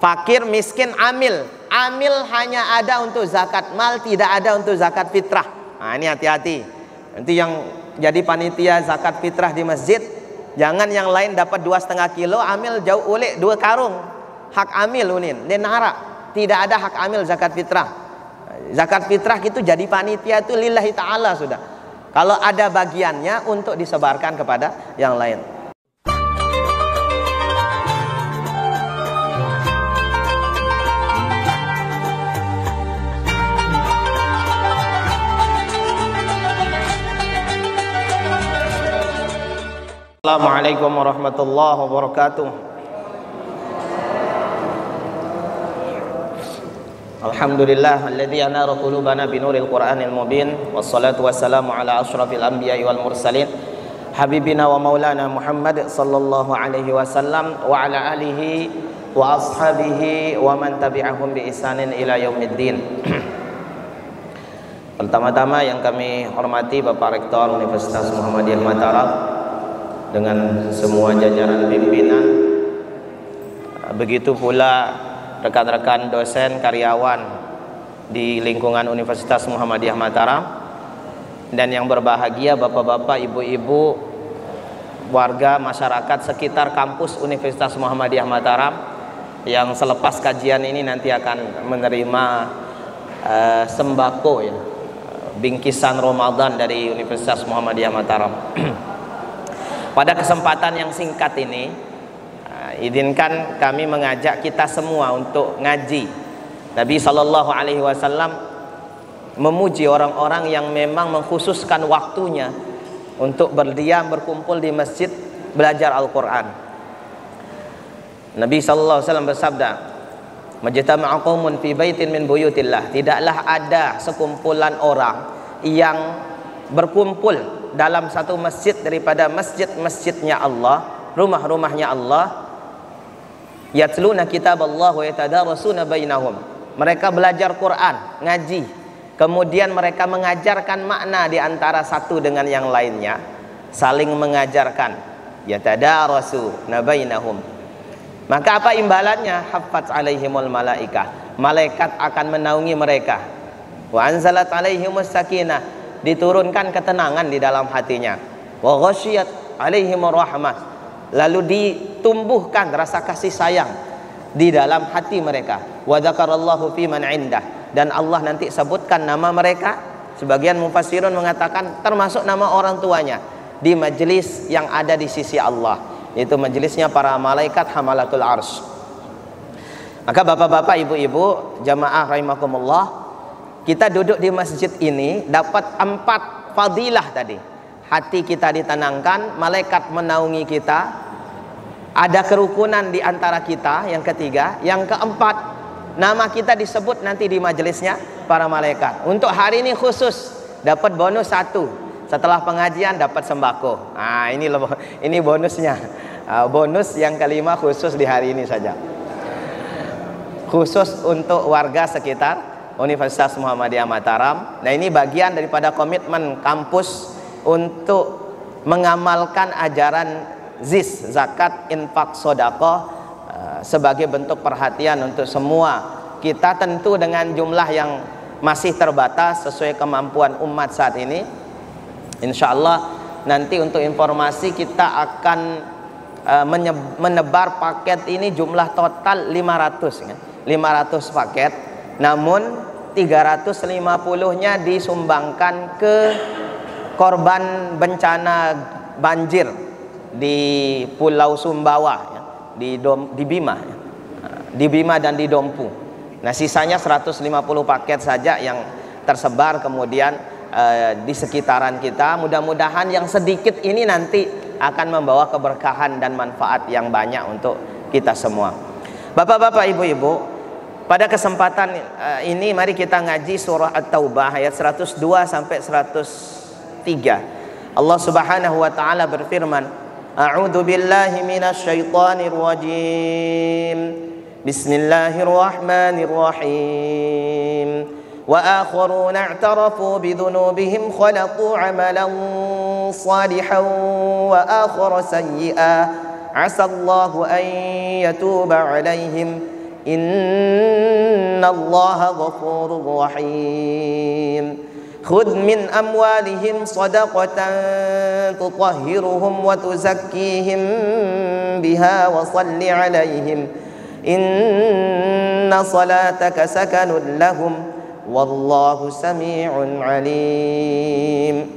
Fakir, miskin, amil. Amil hanya ada untuk zakat mal, tidak ada untuk zakat fitrah. Nah, ini hati-hati. Nanti yang jadi panitia zakat fitrah di masjid, jangan yang lain dapat 2,5 kilo, amil jauh oleh 2 karung. Hak amil unin, dia narak. Tidak ada hak amil zakat fitrah. Zakat fitrah itu jadi panitia itu lillahi ta'ala sudah. Kalau ada bagiannya untuk disebarkan kepada yang lain. Assalamualaikum warahmatullahi wabarakatuh. Alhamdulillah alladzi anara qulubana binuril Qur'anil mubin, wassalatu wassalamu ala asyrafil anbiya'i wal mursalin habibina wa maulana Muhammad sallallahu alaihi wasallam wa ala alihi wa ashabihi wa man tabi'ahum bi ihsanin ila yaumiddin. Pertama-tama yang kami hormati Bapak Rektor Universitas Muhammadiyah Mataram dengan semua jajaran pimpinan, begitu pula rekan-rekan dosen, karyawan di lingkungan Universitas Muhammadiyah Mataram, dan yang berbahagia bapak-bapak, ibu-ibu, warga masyarakat sekitar kampus Universitas Muhammadiyah Mataram yang selepas kajian ini nanti akan menerima sembako ya, bingkisan Ramadan dari Universitas Muhammadiyah Mataram. Pada kesempatan yang singkat ini, izinkan kami mengajak kita semua untuk ngaji. Nabi sallallahu alaihi wasallam memuji orang-orang yang memang mengkhususkan waktunya untuk berdiam, berkumpul di masjid, belajar Al-Quran. Nabi sallallahu alaihi wasallam bersabda, "Majtama'a qaumun fi baitin min buyutillah." Tidaklah ada sekumpulan orang yang berkumpul dalam satu masjid daripada masjid-masjidnya Allah, rumah-rumahnya Allah, yatluna kitaballah wa yatadarasuna bainahum. Mereka belajar Quran, ngaji, kemudian mereka mengajarkan makna di antara satu dengan yang lainnya, saling mengajarkan, yatadarasuna bainahum. Maka apa imbalannya? Haffat alaihimul malaikah, malaikat akan menaungi mereka. Wa anzalat alaihimus sakinah, diturunkan ketenangan di dalam hatinya. Wa ghasyiyat alaihimur rahmah, lalu ditumbuhkan rasa kasih sayang di dalam hati mereka. Wa dzakarallahu fi man indah, dan Allah nanti sebutkan nama mereka. Sebagian mufassirun mengatakan termasuk nama orang tuanya di majelis yang ada di sisi Allah, yaitu majelisnya para malaikat hamalatul arsy. Maka bapak-bapak, ibu-ibu, jamaah rahimakumullah, kita duduk di masjid ini dapat 4 fadilah tadi. Hati kita ditenangkan, malaikat menaungi kita, ada kerukunan di antara kita. Yang ketiga, yang keempat, nama kita disebut nanti di majelisnya para malaikat. Untuk hari ini khusus dapat bonus 1, setelah pengajian dapat sembako. Nah, ini bonusnya. Bonus yang kelima khusus di hari ini saja, khusus untuk warga sekitar Universitas Muhammadiyah Mataram. Nah, ini bagian daripada komitmen kampus untuk mengamalkan ajaran ZIS, zakat, infak, sedekah, sebagai bentuk perhatian untuk semua kita, tentu dengan jumlah yang masih terbatas sesuai kemampuan umat saat ini. Insya Allah nanti untuk informasi kita akan menebar paket ini, jumlah total 500 paket, namun 350-nya disumbangkan ke korban bencana banjir di Pulau Sumbawa ya, di Bima ya, di Bima dan di Dompu. Nah, sisanya 150 paket saja yang tersebar kemudian di sekitaran kita. Mudah-mudahan yang sedikit ini nanti akan membawa keberkahan dan manfaat yang banyak untuk kita semua. Bapak-bapak, ibu-ibu, pada kesempatan ini mari kita ngaji surah At-Taubah ayat 102 sampai 103. Allah Subhanahu wa taala berfirman, A'udzu billahi minasy syaithanir rajim. Bismillahirrahmanirrahim. Wa akharuna i'tarafu bidhunubihim khalaqu 'amalan shalihan wa akhara sayyi'an 'asallahu an yatuba 'alaihim innallaha ghafurur rahim. Khudh min amwalihim sadaqatan tutahhiruhum wa tuzakkihim biha wa salli alaihim inna salataka sakanun lahum wallahu sami'un alim.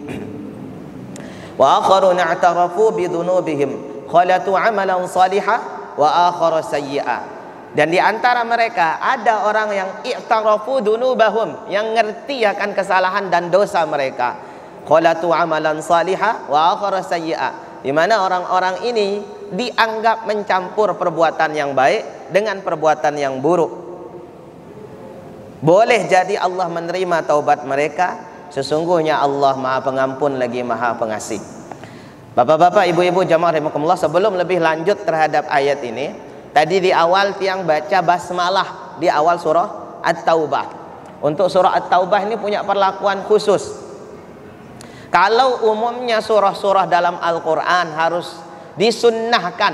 Wa akharuna i'tarafu bidhunubihim khalatu amalan salihah wa akhara sayyi'ah. Dan di antara mereka ada orang yang i'tarafu dunubahum, yang ngerti akan kesalahan dan dosa mereka. Khalatu amalan salihah wa akhara sayyi'ah. Di mana orang-orang ini dianggap mencampur perbuatan yang baik dengan perbuatan yang buruk. Boleh jadi Allah menerima taubat mereka. Sesungguhnya Allah Maha Pengampun lagi Maha Pengasih. Bapak-bapak, ibu-ibu jamaah rahimakumullah, sebelum lebih lanjut terhadap ayat ini, tadi di awal tiang baca basmalah di awal surah At-Taubah. Untuk surah At-Taubah ini punya perlakuan khusus. Kalau umumnya surah-surah dalam Al-Quran harus disunnahkan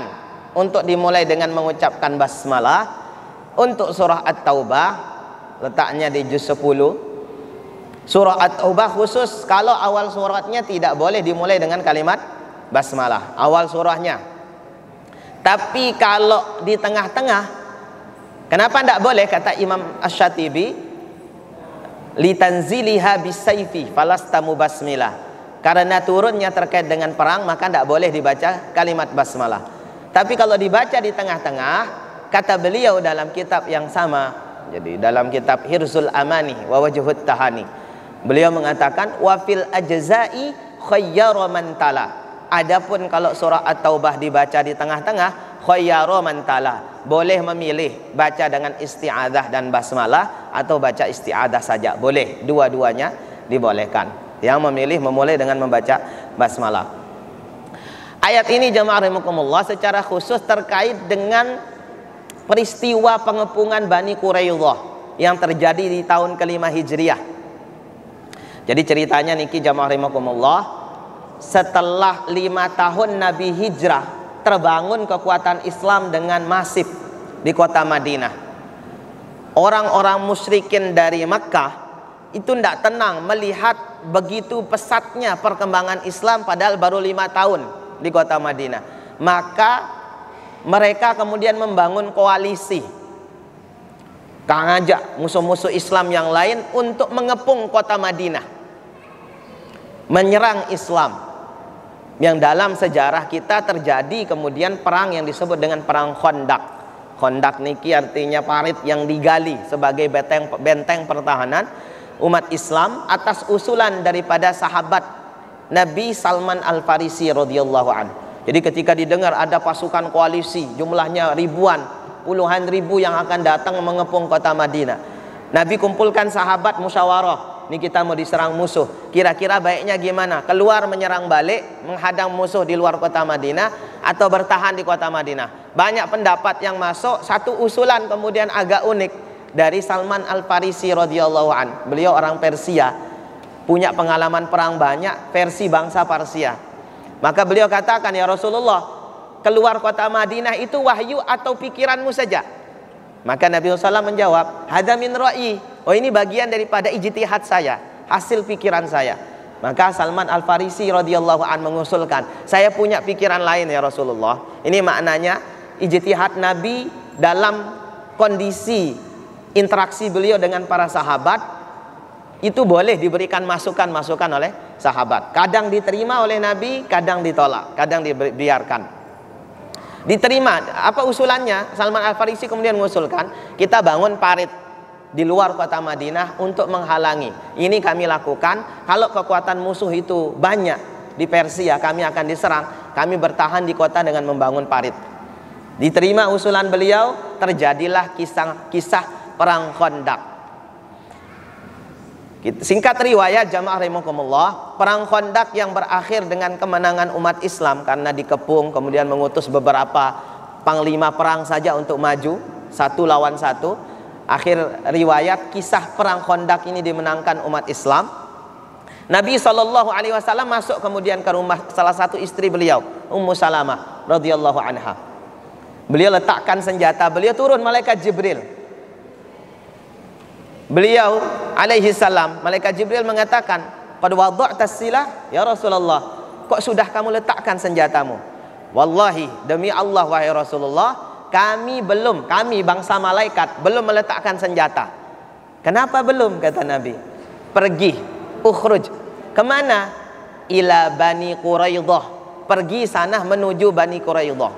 untuk dimulai dengan mengucapkan basmalah, untuk surah At-Taubah letaknya di juz 10. Surah At-Taubah khusus kalau awal suratnya tidak boleh dimulai dengan kalimat basmalah, awal surahnya. Tapi kalau di tengah-tengah, kenapa tidak boleh? Kata Imam Asy-Syatibi, litanziliha bisayfi falastamu basmilah. Karena turunnya terkait dengan perang, maka tidak boleh dibaca kalimat basmalah. Tapi kalau dibaca di tengah-tengah, kata beliau dalam kitab yang sama, jadi dalam kitab Hirzul Amani wa Wajhut Tahani, beliau mengatakan wa fil ajza'i khayyara man tala. Adapun kalau surah At-Taubah dibaca di tengah-tengah, khayyara man tala, boleh memilih baca dengan isti'adzah dan basmalah atau baca isti'adzah saja, boleh, dua-duanya dibolehkan. Yang memilih memulai dengan membaca basmalah. Ayat ini jamaah rahimakumullah secara khusus terkait dengan peristiwa pengepungan Bani Quraidah yang terjadi di tahun ke-5 Hijriah. Jadi ceritanya niki jamaah rahimakumullah, setelah 5 tahun Nabi hijrah, terbangun kekuatan Islam dengan masif di kota Madinah. Orang-orang musyrikin dari Makkah itu tidak tenang melihat begitu pesatnya perkembangan Islam padahal baru 5 tahun di kota Madinah. Maka mereka kemudian membangun koalisi, ngajak musuh-musuh Islam yang lain untuk mengepung kota Madinah, menyerang Islam. Yang dalam sejarah kita terjadi kemudian perang yang disebut dengan perang Khandaq. Khandaq niki artinya parit yang digali sebagai benteng pertahanan umat Islam atas usulan daripada sahabat Nabi Salman Al-Farisi radhiyallahu anhu. Jadi ketika didengar ada pasukan koalisi jumlahnya ribuan, puluhan ribu yang akan datang mengepung kota Madinah, Nabi kumpulkan sahabat musyawarah. Ini kita mau diserang musuh, kira-kira baiknya gimana? Keluar menyerang balik, menghadang musuh di luar kota Madinah, atau bertahan di kota Madinah? Banyak pendapat yang masuk. Satu usulan kemudian agak unik dari Salman Al-Farisi radhiyallahu an. Beliau orang Persia, punya pengalaman perang banyak, versi bangsa Parsia. Maka beliau katakan, ya Rasulullah, keluar kota Madinah itu wahyu atau pikiranmu saja? Maka Nabi SAW menjawab, hadza min ra'yi. Oh, ini bagian daripada ijtihad saya, hasil pikiran saya. Maka Salman Al-Farisi radhiyallahu an mengusulkan, saya punya pikiran lain ya Rasulullah. Ini maknanya ijtihad Nabi dalam kondisi interaksi beliau dengan para sahabat itu boleh diberikan masukan-masukan oleh sahabat. Kadang diterima oleh Nabi, kadang ditolak, kadang dibiarkan. Diterima, apa usulannya? Salman Al-Farisi kemudian mengusulkan, kita bangun parit di luar kota Madinah untuk menghalangi. Ini kami lakukan. Kalau kekuatan musuh itu banyak di Persia, kami akan diserang. Kami bertahan di kota dengan membangun parit. Diterima usulan beliau, terjadilah kisah perang Khandaq. Singkat riwayat jamaah rahimakumullah, perang Khandaq yang berakhir dengan kemenangan umat Islam karena dikepung, kemudian mengutus beberapa panglima perang saja untuk maju satu lawan satu. Akhir riwayat kisah perang Khandaq ini dimenangkan umat Islam. Nabi SAW masuk kemudian ke rumah salah satu istri beliau, Ummu Salamah radhiyallahu anha. Beliau letakkan senjata, beliau turun malaikat Jibril. Beliau alaihi salam, malaikat Jibril mengatakan, "Qad wada'tas silah ya Rasulullah." Kok sudah kamu letakkan senjatamu? Wallahi, demi Allah wahai Rasulullah, kami bangsa malaikat belum meletakkan senjata. Kenapa belum? Kata Nabi. Pergi, ukhruj. Kemana? Ila Bani Quraidah. Pergi sana menuju Bani Quraidah.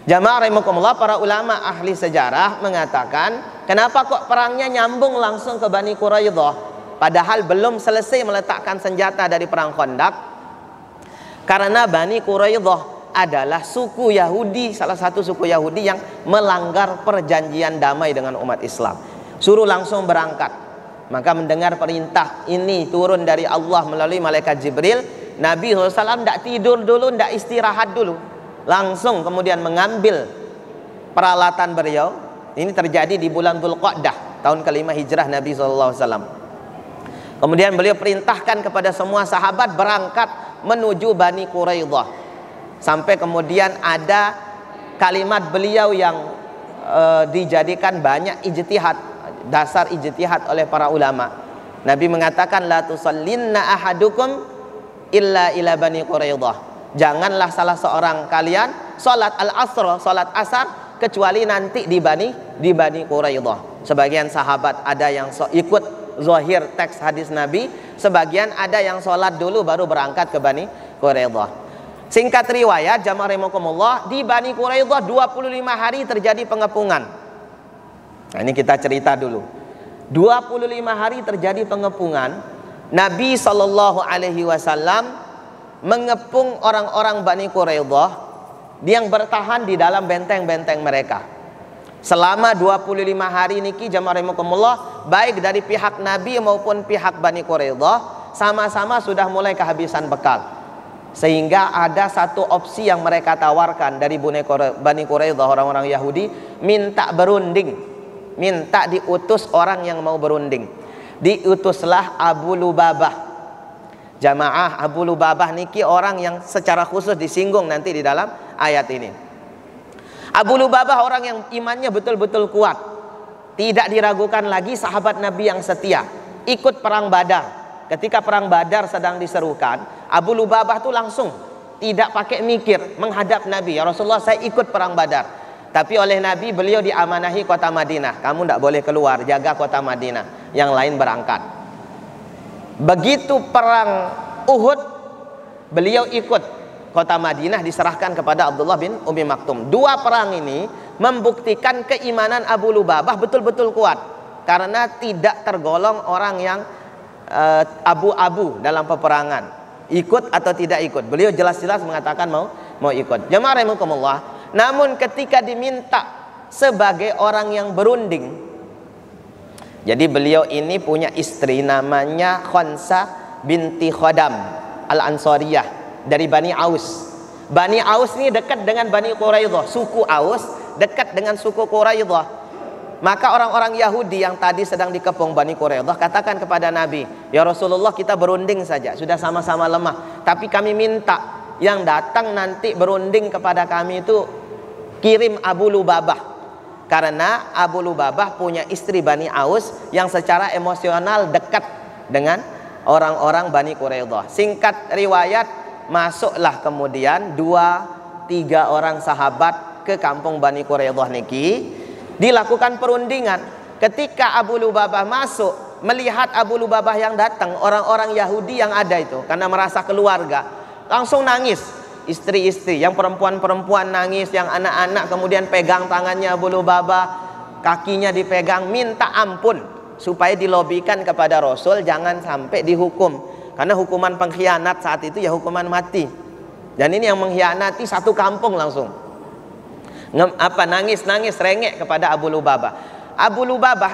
Jamaah rahimakumullah, para ulama ahli sejarah mengatakan, kenapa kok perangnya nyambung langsung ke Bani Quraidah, padahal belum selesai meletakkan senjata dari perang Khandaq? Karena Bani Quraidah adalah suku Yahudi, salah satu suku Yahudi yang melanggar perjanjian damai dengan umat Islam. Suruh langsung berangkat. Maka mendengar perintah ini turun dari Allah melalui malaikat Jibril, Nabi SAW tidak tidur dulu, tidak istirahat dulu, langsung kemudian mengambil peralatan beliau. Ini terjadi di bulan Dzulqa'dah tahun ke-5 Hijrah Nabi SAW. Kemudian beliau perintahkan kepada semua sahabat berangkat menuju Bani Quraidah. Sampai kemudian ada kalimat beliau yang dijadikan banyak ijtihad, dasar ijtihad oleh para ulama. Nabi mengatakan, la tusallinna ahadukum illa ila Bani Quraidah. Janganlah salah seorang kalian salat al-asr, salat asar, kecuali nanti di Bani Quraidah. Sebagian sahabat ada yang ikut zahir teks hadis Nabi, sebagian ada yang salat dulu baru berangkat ke Bani Quraidah. Singkat riwayat, jamaah rahimakumullah, di Bani Quraidah 25 hari terjadi pengepungan. Nah, ini kita cerita dulu. 25 hari terjadi pengepungan. Nabi SAW mengepung orang-orang Bani Quraidah yang bertahan di dalam benteng-benteng mereka. Selama 25 hari niki, jamaah rahimakumullah, baik dari pihak Nabi maupun pihak Bani Quraidah sama-sama sudah mulai kehabisan bekal. Sehingga ada satu opsi yang mereka tawarkan dari Bani Quraidah, orang-orang Yahudi, minta berunding, minta diutus orang yang mau berunding. Diutuslah Abu Lubabah. Jamaah, Abu Lubabah niki orang yang secara khusus disinggung nanti di dalam ayat ini. Abu Lubabah orang yang imannya betul-betul kuat, tidak diragukan lagi, sahabat Nabi yang setia, ikut perang Badar. Ketika perang Badar sedang diserukan, Abu Lubabah tuh langsung tidak pakai mikir menghadap Nabi, ya Rasulullah, saya ikut perang Badar. Tapi oleh Nabi, beliau diamanahi kota Madinah, kamu tidak boleh keluar, jaga kota Madinah, yang lain berangkat. Begitu perang Uhud, beliau ikut, kota Madinah diserahkan kepada Abdullah bin Umi Maktum. Dua perang ini membuktikan keimanan Abu Lubabah betul-betul kuat, karena tidak tergolong orang yang abu-abu dalam peperangan, ikut atau tidak ikut. Beliau jelas-jelas mengatakan mau ikut. Jamaah rahimakumullah, namun ketika diminta sebagai orang yang berunding, jadi beliau ini punya istri namanya Khansa binti Khodam Al-Ansariyah dari Bani Aus. Bani Aus ini dekat dengan Bani Quraidah, suku Aus dekat dengan suku Quraidah. Maka orang-orang Yahudi yang tadi sedang dikepung Bani Quraidah katakan kepada Nabi, ya Rasulullah, kita berunding saja, sudah sama-sama lemah, tapi kami minta yang datang nanti berunding kepada kami itu kirim Abu Lubabah. Karena Abu Lubabah punya istri Bani Aus yang secara emosional dekat dengan orang-orang Bani Quraidah. Singkat riwayat, masuklah kemudian 2-3 orang sahabat ke kampung Bani Quraidah niki, dilakukan perundingan. Ketika Abu Lubabah masuk, melihat Abu Lubabah yang datang, orang-orang Yahudi yang ada itu, karena merasa keluarga, langsung nangis. Istri-istri, yang perempuan-perempuan nangis, yang anak-anak kemudian pegang tangannya Abu Lubabah, kakinya dipegang, minta ampun supaya dilobikan kepada Rasul jangan sampai dihukum, karena hukuman pengkhianat saat itu ya hukuman mati. Dan ini yang mengkhianati satu kampung langsung nangis-nangis rengek kepada Abu Lubabah. Abu Lubabah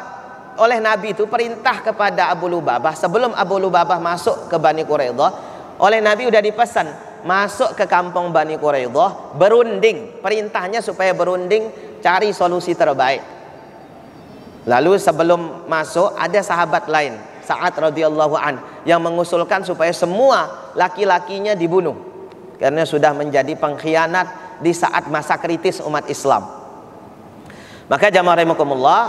oleh Nabi itu perintah kepada Abu Lubabah, sebelum Abu Lubabah masuk ke Bani Quraidah, oleh Nabi udah dipesan masuk ke kampung Bani Quraidah, berunding. Perintahnya supaya berunding, cari solusi terbaik. Lalu sebelum masuk ada sahabat lain, Sa'ad radhiyallahu an, yang mengusulkan supaya semua laki-lakinya dibunuh, karena sudah menjadi pengkhianat di saat masa kritis umat Islam. Maka jamaah rahimakumullah,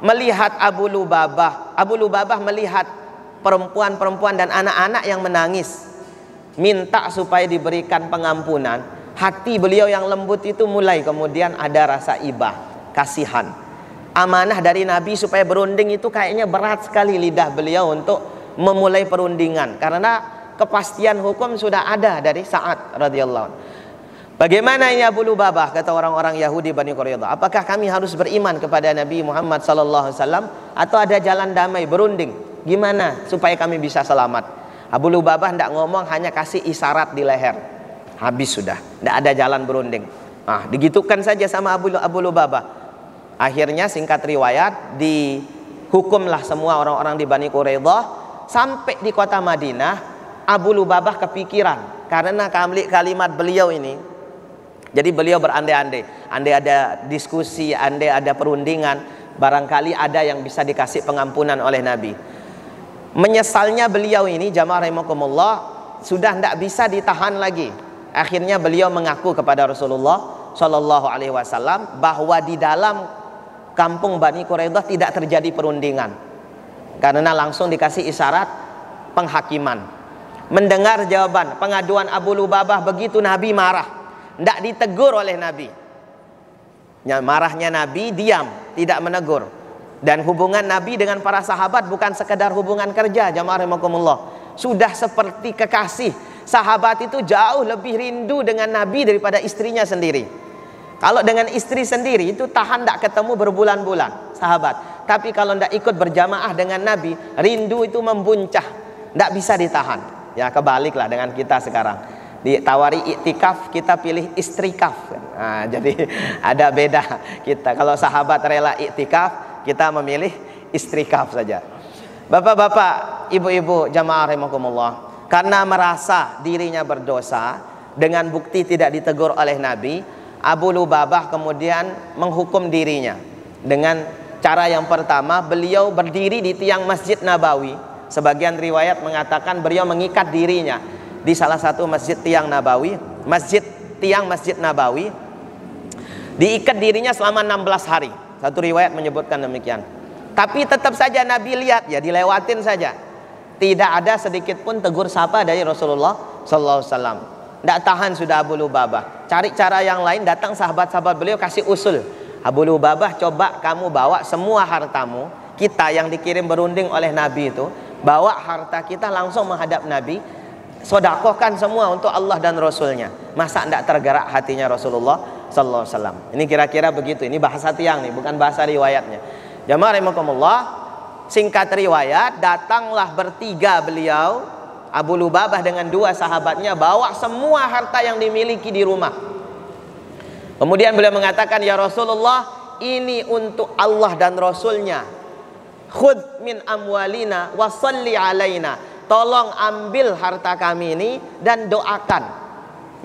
melihat Abu Lubabah melihat perempuan-perempuan dan anak-anak yang menangis minta supaya diberikan pengampunan, hati beliau yang lembut itu mulai kemudian ada rasa ibah, kasihan. Amanah dari Nabi supaya berunding itu kayaknya berat sekali lidah beliau untuk memulai perundingan, karena kepastian hukum sudah ada dari Sa'ad radhiyallahu anhu. Bagaimana ini Abu Lubabah, kata orang-orang Yahudi Bani Quraidah, apakah kami harus beriman kepada Nabi Muhammad sallallahu alaihi wasallam atau ada jalan damai berunding? Gimana supaya kami bisa selamat? Abu Lubabah tidak ngomong, hanya kasih isyarat di leher. Habis sudah, tidak ada jalan berunding. Nah, digitukan saja sama Abu Lubabah. Akhirnya singkat riwayat, dihukumlah semua orang-orang di Bani Quraidah. Sampai di kota Madinah, Abu Lubabah kepikiran karena kalimat beliau ini. Jadi beliau berandai-andai, andai ada diskusi, andai ada perundingan, barangkali ada yang bisa dikasih pengampunan oleh Nabi. Menyesalnya beliau ini, jamaah rahimakumullah, sudah tidak bisa ditahan lagi. Akhirnya beliau mengaku kepada Rasulullah Shallallahu Alaihi Wasallam bahwa di dalam kampung Bani Quraidah tidak terjadi perundingan, karena langsung dikasih isyarat penghakiman. Mendengar jawaban pengaduan Abu Lubabah begitu, Nabi marah, tidak ditegur oleh Nabi. Marahnya Nabi, diam, tidak menegur. Dan hubungan Nabi dengan para sahabat bukan sekedar hubungan kerja, jamaah rahimakumullah, sudah seperti kekasih. Sahabat itu jauh lebih rindu dengan Nabi daripada istrinya sendiri. Kalau dengan istri sendiri itu tahan tidak ketemu berbulan-bulan sahabat, tapi kalau tidak ikut berjamaah dengan Nabi, rindu itu membuncah, tidak bisa ditahan. Ya kebaliklah dengan kita sekarang, ditawari iktikaf kita pilih istrikaf. Nah, jadi ada beda kita. Kalau sahabat rela iktikaf, kita memilih istrikaf saja. Bapak-bapak, ibu-ibu, jamaah rahimakumullah, karena merasa dirinya berdosa dengan bukti tidak ditegur oleh Nabi, Abu Lubabah kemudian menghukum dirinya dengan cara yang pertama, beliau berdiri di tiang Masjid Nabawi. Sebagian riwayat mengatakan beliau mengikat dirinya di salah satu masjid tiang Nabawi, tiang Masjid Nabawi, diikat dirinya selama 16 hari. Satu riwayat menyebutkan demikian. Tapi tetap saja Nabi lihat, ya dilewatin saja. Tidak ada sedikit pun tegur sapa dari Rasulullah sallallahu alaihi wasallam. Tidak tahan sudah Abu Lubabah, cari cara yang lain. Datang sahabat-sahabat beliau kasih usul, Abu Lubabah, coba kamu bawa semua hartamu, kita yang dikirim berunding oleh Nabi itu, bawa harta kita langsung menghadap Nabi, sodakohkan semua untuk Allah dan Rasulnya. Masa tidak tergerak hatinya Rasulullah sallallahu alaihi wasallam? Ini kira-kira begitu. Ini bahasa tiang nih, bukan bahasa riwayatnya. Jamaah rahimakumullah, singkat riwayat, datanglah bertiga beliau, Abu Lubabah dengan dua sahabatnya, bawa semua harta yang dimiliki di rumah. Kemudian beliau mengatakan, ya Rasulullah, ini untuk Allah dan Rasulnya. Khudh min amwalina wa salli alaina. Tolong ambil harta kami ini dan doakan,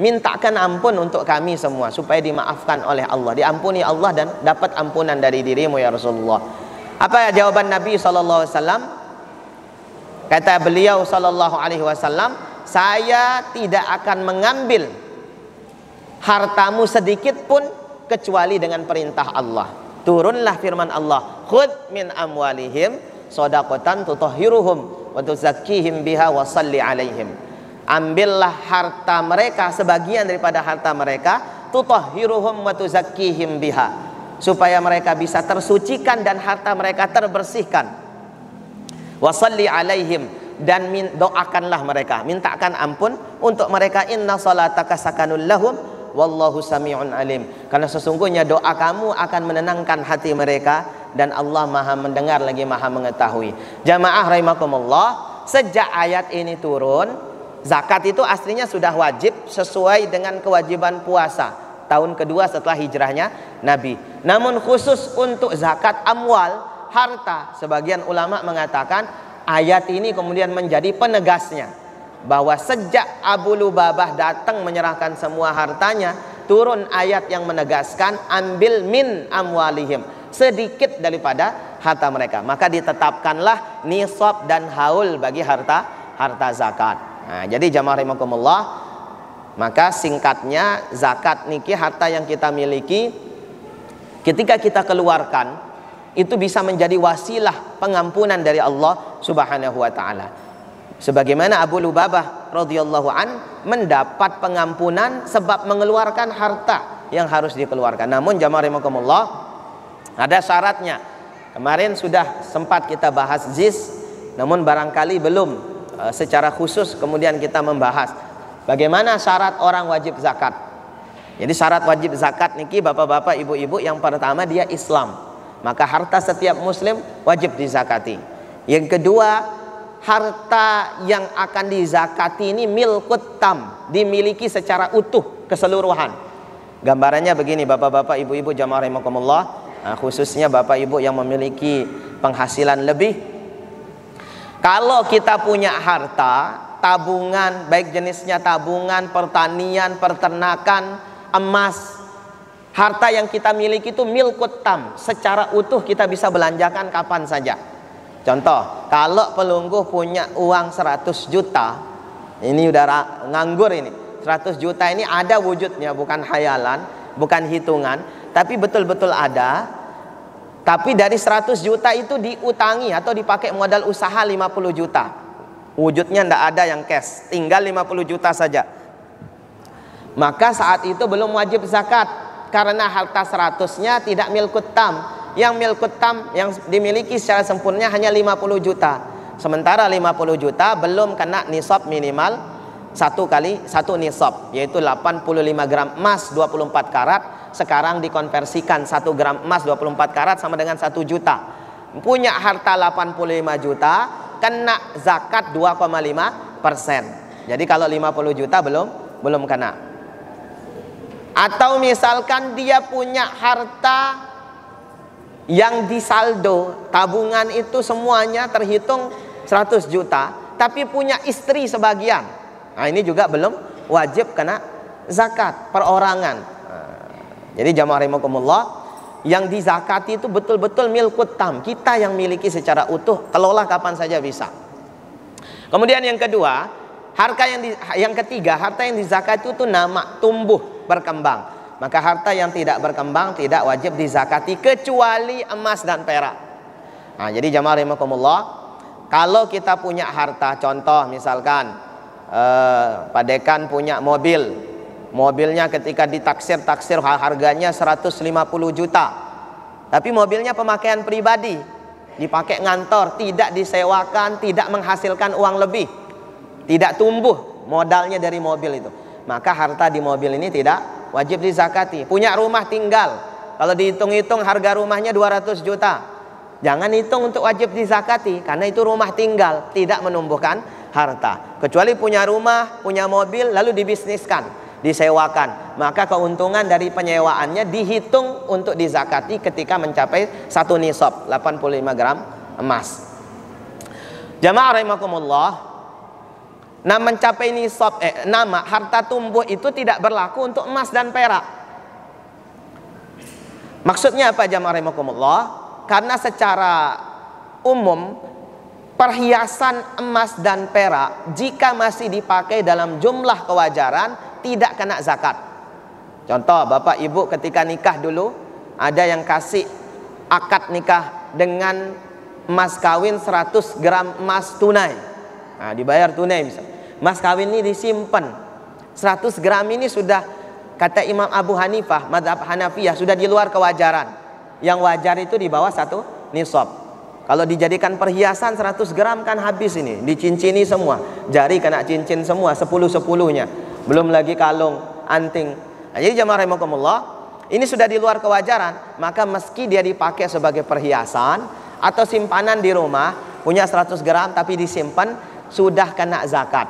mintakan ampun untuk kami semua supaya dimaafkan oleh Allah, diampuni Allah dan dapat ampunan dari dirimu ya Rasulullah. Apa ya jawaban Nabi SAW? Kata beliau sallallahu alaihi wasallam, saya tidak akan mengambil hartamu sedikit pun kecuali dengan perintah Allah. Turunlah firman Allah, khudh min amwalihim shadaqatan tutahhiruhum wa tuzakkihim biha wa shalli alaihim. Ambillah harta mereka, sebagian daripada harta mereka, tutahhiruhum wa tuzakkihim biha, supaya mereka bisa tersucikan dan harta mereka terbersihkan. Wasalli alaihim, dan doakanlah mereka, mintakan ampun untuk mereka. Inna salataka sakanul lahum wallahu sami'un alim. Karena sesungguhnya doa kamu akan menenangkan hati mereka dan Allah Maha mendengar lagi Maha mengetahui. Jamaah rahimakumullah, sejak ayat ini turun, zakat itu aslinya sudah wajib sesuai dengan kewajiban puasa tahun kedua setelah hijrahnya Nabi. Namun khusus untuk zakat amwal, harta, sebagian ulama mengatakan ayat ini kemudian menjadi penegasnya bahwa sejak Abu Lubabah datang menyerahkan semua hartanya, turun ayat yang menegaskan ambil min amwalihim, sedikit daripada harta mereka. Maka ditetapkanlah nisab dan haul bagi harta zakat. Nah, jadi jamaah rahimakumullah, Maka singkatnya, zakat niki harta yang kita miliki, ketika kita keluarkan itu bisa menjadi wasilah pengampunan dari Allah Subhanahu wa taala. Sebagaimana Abu Lubabah radhiyallahu an mendapat pengampunan sebab mengeluarkan harta yang harus dikeluarkan. Namun jamaah rahimakumullah, ada syaratnya. Kemarin sudah sempat kita bahas ZIS, namun barangkali belum secara khusus kemudian kita membahas bagaimana syarat orang wajib zakat. Jadi syarat wajib zakat niki bapak-bapak, ibu-ibu, yang pertama dia Islam. Maka harta setiap muslim wajib dizakati. Yang kedua, harta yang akan dizakati ini milkut tam, dimiliki secara utuh, keseluruhan. Gambarannya begini bapak-bapak, ibu-ibu, jamaah rahimakumullah, khususnya bapak ibu yang memiliki penghasilan lebih. Kalau kita punya harta tabungan, baik jenisnya tabungan, pertanian, peternakan, emas, harta yang kita miliki itu milkut tam, secara utuh kita bisa belanjakan kapan saja. Contoh, kalau pelungguh punya uang 100 juta, ini udah nganggur ini, 100 juta ini ada wujudnya, bukan khayalan, bukan hitungan, tapi betul-betul ada. Tapi dari 100 juta itu diutangi atau dipakai modal usaha 50 juta. Wujudnya tidak ada yang cash, tinggal 50 juta saja. Maka saat itu belum wajib zakat, karena harta 100-nya tidak milkut tam. Yang milkut tam yang dimiliki secara sempurna hanya 50 juta. Sementara 50 juta belum kena nisab minimal 1 kali 1 nisab, yaitu 85 gram emas 24 karat. Sekarang dikonversikan 1 gram emas 24 karat sama dengan 1 juta. Punya harta 85 juta, kena zakat 2,5%. Jadi kalau 50 juta belum kena. Atau misalkan dia punya harta yang disaldo, tabungan itu semuanya terhitung 100 juta, tapi punya istri sebagian. Nah, ini juga belum wajib kena zakat perorangan. Jadi jamaah rahimakumullah, yang dizakati itu betul-betul milkut tam, kita yang miliki secara utuh, kelola kapan saja bisa. Kemudian yang kedua, yang ketiga, harta yang dizakati itu nama, tumbuh, berkembang. Maka harta yang tidak berkembang tidak wajib dizakati kecuali emas dan perak. Nah, jadi jamaah rahimakumullah, kalau kita punya harta, contoh misalkan Pak Dekan punya mobil. Mobilnya ketika ditaksir harganya 150 juta. Tapi mobilnya pemakaian pribadi, dipakai ngantor, tidak disewakan, tidak menghasilkan uang lebih, tidak tumbuh modalnya dari mobil itu. Maka harta di mobil ini tidak wajib dizakati. Punya rumah tinggal, kalau dihitung-hitung harga rumahnya 200 juta, jangan hitung untuk wajib dizakati, karena itu rumah tinggal, tidak menumbuhkan harta. Kecuali punya rumah, punya mobil, lalu dibisniskan, disewakan, maka keuntungan dari penyewaannya dihitung untuk dizakati ketika mencapai 1 nisab, 85 gram emas. Jamaah rahimakumullah, nah mencapai nisab, nama harta tumbuh itu tidak berlaku untuk emas dan perak. Maksudnya apa jamaah rahimakumullah? Karena secara umum perhiasan emas dan perak jika masih dipakai dalam jumlah kewajaran tidak kena zakat. Contoh, bapak ibu ketika nikah dulu, ada yang kasih akad nikah dengan emas kawin 100 gram emas tunai. Nah, dibayar tunai misalnya. Mas kawin ini disimpan 100 gram ini sudah, kata Imam Abu Hanifah mazhab Hanafiyah, sudah di luar kewajaran. Yang wajar itu di bawah 1 nisab. Kalau dijadikan perhiasan 100 gram kan habis ini, dicincini semua, jari kena cincin semua, 10-10-nya, belum lagi kalung, anting. Nah, jadi jamaah rahimakumullah, ini sudah di luar kewajaran, maka meski dia dipakai sebagai perhiasan atau simpanan di rumah, punya 100 gram tapi disimpan, sudah kena zakat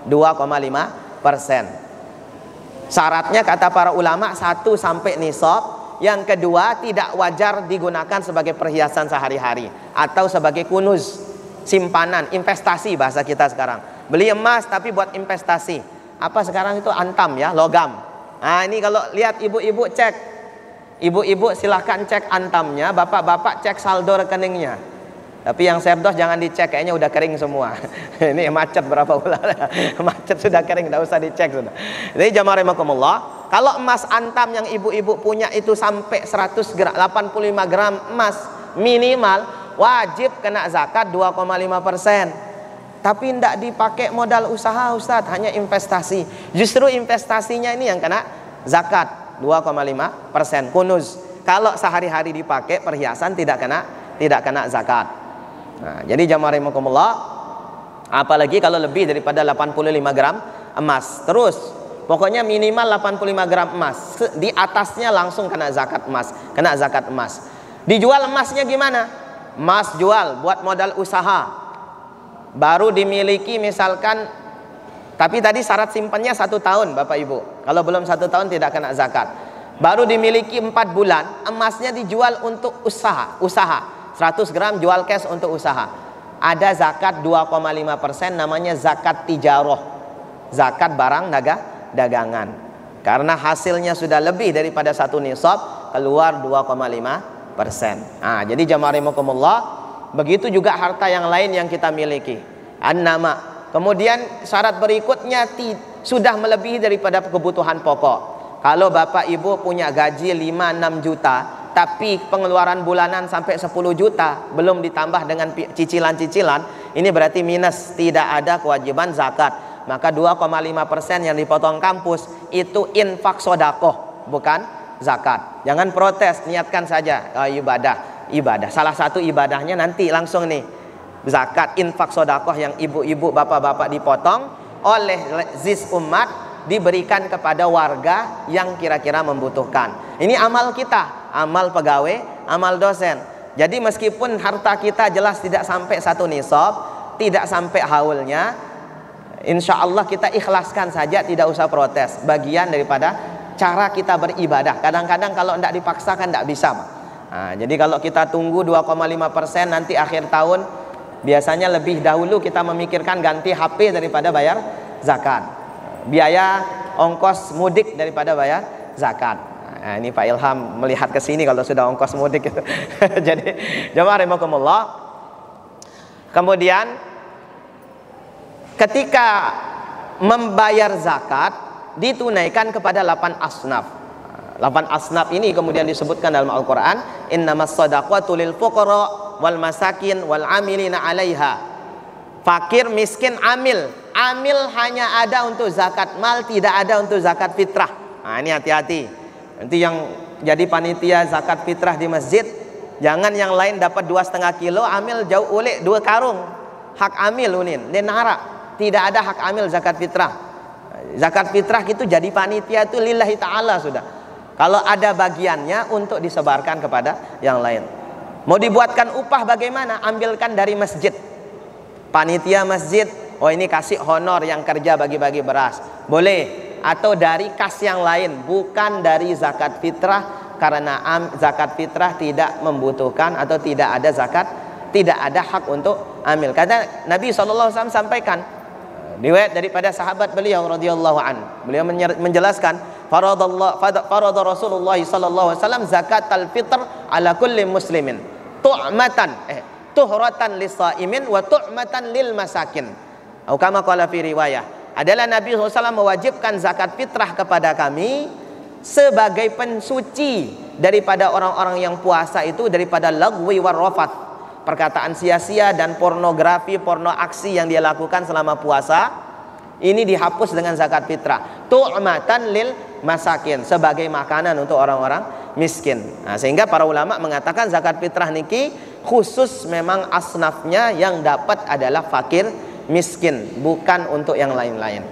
2,5%. Syaratnya kata para ulama 1 sampai nisab. Yang kedua, tidak wajar digunakan sebagai perhiasan sehari-hari atau sebagai kunuz, simpanan, investasi bahasa kita sekarang. Beli emas tapi buat investasi. Apa sekarang itu antam ya, logam. Nah, ini kalau lihat ibu-ibu cek. Ibu-ibu silahkan cek antamnya, bapak-bapak cek saldo rekeningnya. Tapi yang serdos jangan dicek, kayaknya udah kering semua. Ini macet berapa bulan. Macet sudah kering, tidak usah dicek sudah. Jadi jamaah rahimakumullah, kalau emas antam yang ibu-ibu punya itu sampai 100 gram, 85 gram emas minimal, wajib kena zakat 2,5%. Tapi tidak dipakai modal usaha Ustadz, hanya investasi. Justru investasinya ini yang kena zakat 2,5%. Kunuz. Kalau sehari-hari dipakai perhiasan tidak kena zakat. Nah, jadi jamaah rahimakumullah, apalagi kalau lebih daripada 85 gram emas. Terus pokoknya minimal 85 gram emas. Di atasnya langsung kena zakat emas. Dijual emasnya gimana? Emas jual buat modal usaha. Baru dimiliki misalkan, tapi tadi syarat simpannya 1 tahun Bapak Ibu. Kalau belum 1 tahun tidak kena zakat. Baru dimiliki 4 bulan, emasnya dijual untuk usaha. 100 gram jual cash untuk usaha. Ada zakat 2,5%, namanya zakat tijaroh. Zakat barang dagangan. Karena hasilnya sudah lebih daripada 1 nisab, keluar 2,5%. Nah, jadi jamaah rahimakumullah, begitu juga harta yang lain yang kita miliki. An-nama. Kemudian syarat berikutnya sudah melebihi daripada kebutuhan pokok. Kalau Bapak Ibu punya gaji 5-6 juta, tapi pengeluaran bulanan sampai 10 juta, belum ditambah dengan cicilan-cicilan, ini berarti minus, tidak ada kewajiban zakat. Maka 2,5% yang dipotong kampus itu infak sodakoh, bukan zakat. Jangan protes, niatkan saja ibadah. Salah satu ibadahnya nanti langsung nih, zakat infak sodakoh yang ibu-ibu bapak-bapak dipotong oleh zis umat, diberikan kepada warga yang kira-kira membutuhkan. Ini amal kita, amal pegawai, amal dosen. Jadi meskipun harta kita jelas tidak sampai 1 nisab, tidak sampai haulnya, insya Allah kita ikhlaskan saja, tidak usah protes. Bagian daripada cara kita beribadah. Kadang-kadang kalau tidak dipaksakan tidak bisa. Nah, jadi kalau kita tunggu 2,5% nanti akhir tahun, biasanya lebih dahulu kita memikirkan ganti HP daripada bayar zakat. Biaya ongkos mudik daripada bayar zakat. Nah, ini Pak Ilham melihat ke sini kalau sudah ongkos mudik gitu. Jadi jamaah rahimakumullah, kemudian ketika membayar zakat ditunaikan kepada 8 asnaf. 8 asnaf ini kemudian disebutkan dalam Al-Qur'an, innamas shadaqatu lil fuqara wal masakin wal amilina 'alaiha. Fakir, miskin, amil. Amil hanya ada untuk zakat mal, tidak ada untuk zakat fitrah. Nah, ini hati-hati. Nanti yang jadi panitia zakat fitrah di masjid, jangan yang lain dapat 2,5 kilo, amil jauh oleh 2 karung. Hak amil unin, denara. Tidak ada hak amil zakat fitrah. Zakat fitrah itu jadi panitia itu lillahi ta'ala sudah. Kalau ada bagiannya untuk disebarkan kepada yang lain. Mau dibuatkan upah bagaimana? Ambilkan dari masjid. Panitia masjid, oh ini kasih honor yang kerja bagi-bagi beras, boleh. Atau dari kas yang lain, bukan dari zakat fitrah, karena zakat fitrah tidak membutuhkan atau tidak ada zakat, tidak ada hak untuk amil. Karena Nabi SAW sampaikan, riwayat daripada sahabat beliau radhiyallahu an, beliau menjelaskan, farada Rasulullah SAW zakat al-fitr ala kulli muslimin tuhratan lis-shaimin wa tu'matan lil masakin. Atau kama qala fi riwayah, adalah Nabi SAW mewajibkan zakat fitrah kepada kami sebagai pensuci daripada orang-orang yang puasa itu, daripada lagwi war rafath, perkataan sia-sia dan pornografi, porno aksi yang dia lakukan selama puasa. Ini dihapus dengan zakat fitrah. Tu'matan lil masakin, sebagai makanan untuk orang-orang miskin. Nah, sehingga para ulama mengatakan zakat fitrah niki khusus memang asnafnya yang dapat adalah fakir miskin, bukan untuk yang lain-lain.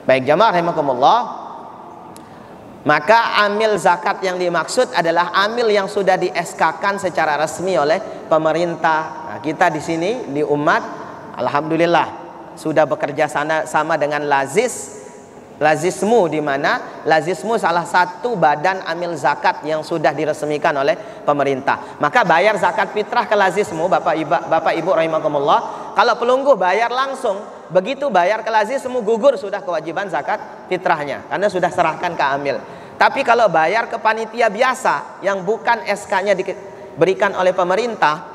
Baik jamaah rahimakumullah, maka amil zakat yang dimaksud adalah amil yang sudah di SK-kan secara resmi oleh pemerintah. Nah, kita di sini di umat alhamdulillah sudah bekerja sama dengan Lazismu, di mana Lazismu salah satu badan amil zakat yang sudah diresmikan oleh pemerintah. Maka bayar zakat fitrah ke Lazismu, Bapak Ibu rahimakumullah. Kalau pelungguh bayar langsung, begitu bayar ke Lazismu gugur sudah kewajiban zakat fitrahnya, karena sudah serahkan ke amil. Tapi kalau bayar ke panitia biasa yang bukan SK-nya diberikan oleh pemerintah,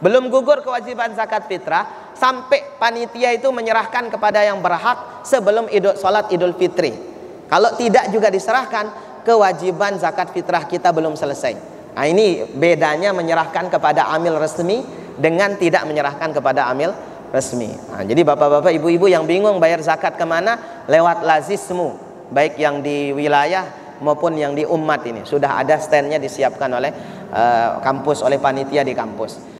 belum gugur kewajiban zakat fitrah sampai panitia itu menyerahkan kepada yang berhak sebelum sholat Idul Fitri. Kalau tidak juga diserahkan, kewajiban zakat fitrah kita belum selesai. Nah, ini bedanya menyerahkan kepada amil resmi dengan tidak menyerahkan kepada amil resmi. Nah, jadi bapak-bapak, ibu-ibu yang bingung bayar zakat kemana, lewat Lazismu, baik yang di wilayah maupun yang di umat ini sudah ada standnya disiapkan oleh kampus, oleh panitia di kampus.